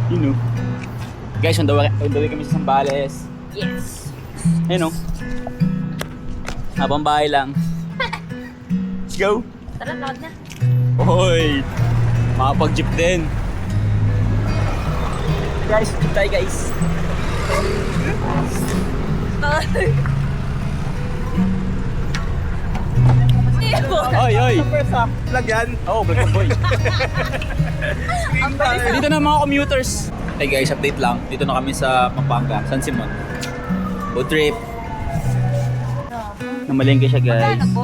Yun o. Guys, on the way kami sa Zambales. Yes. Ayun o. Habang bahay lang. Let's go. Tara, lakad na. Hoy! Makapag-jeep din. Guys, jeep tayo guys. Oy, oy! Vlog yan. Oo, vlog ng boy. Dito na mga commuters. Hey guys, update lang. Dito na kami sa Pampanga, San Simon. Road trip. Namalengke siya guys. Ano po?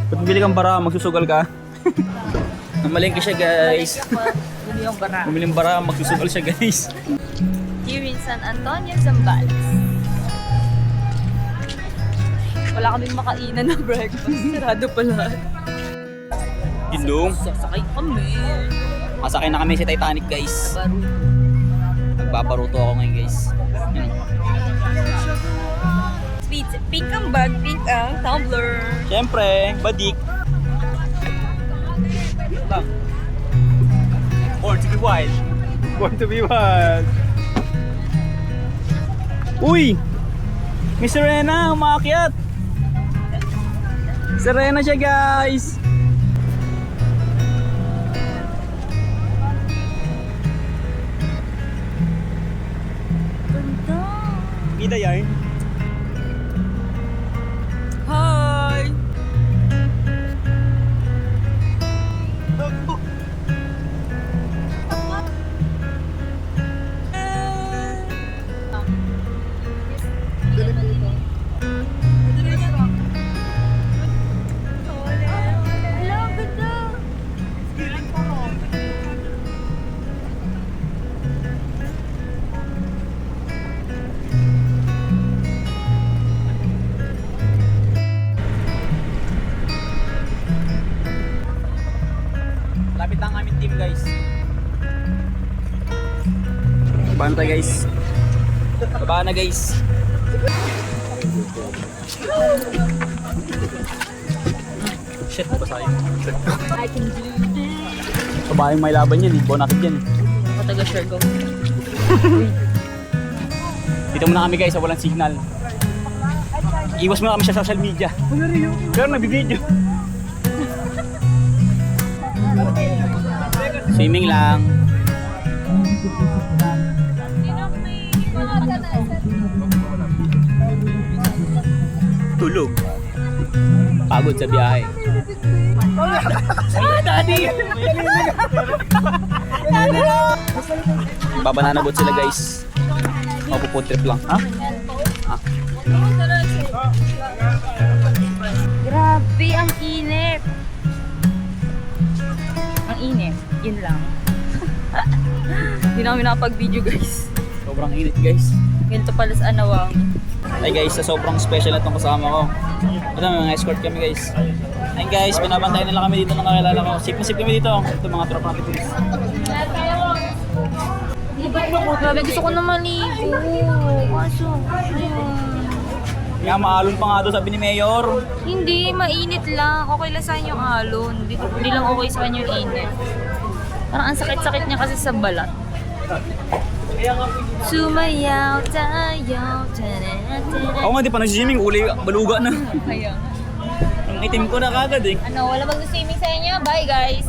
Ba't bibili kang bara? Magsusugal ka? Namalengke siya guys. Bili yung bara. Bumiling bara, magsusugal siya guys. Here in San Antonio, Zambales. Wala kaming makainan ng breakfast. Sarado pala. Gindong. Sasakay kami. Masakay na kami sa Titanic guys. Baro. Nagpaparuto ako ngayon guys. Yan. Sweet. Pink ang bag, pink ang tumbler. Siyempre, badik. Lang. Born to be wild. Born to be wild. Uy! Miss Serena, umakyat! Serena siya guys! Ganda. Ida yarn. Hi! Hello, ganda! Lapit lang aming team guys. Baba na tayo guys. Baba na guys. Shit, basa yun. I can do this. Babayang may laban yan eh. Bonafide yan eh. Ako taga Siargao. Dito muna kami guys sa walang signal. Iwas muna kami sa social media. Pero nabibideo. Swimming lang. Tulog. Pagod sa biyahe. Daddy! Babanana boat sila guys. Mapupo trip lang. Ha? Grabe, ang init. Ang init. Yun lang. Hindi na kami nakapag-video guys. Sobrang init guys. Ganito pala sa Anawang. Ay guys, sa sobrang special na itong kasama ko. Ito mga escort kami guys. Ayun guys, binabantayan nila kami dito ng kakilala ko. Sip na sip kami dito. Ito mga tropa natin police. Grabe, gusto ko na maligo. Kaso, Kaya maalon pa nga doon sabi ni Mayor. hindi, mainit lang. Okay lang sa akin yung alon. Hindi lang okay sa kanya yung init. Parang ang sakit-sakit niya kasi sa balat. Sumayaw tayo. Ako nga di pa nag-swimming, uli baluga na. Kaya. Ang itim ko na kagad eh. Ano, wala mag-swimming sa inyo? Bye guys!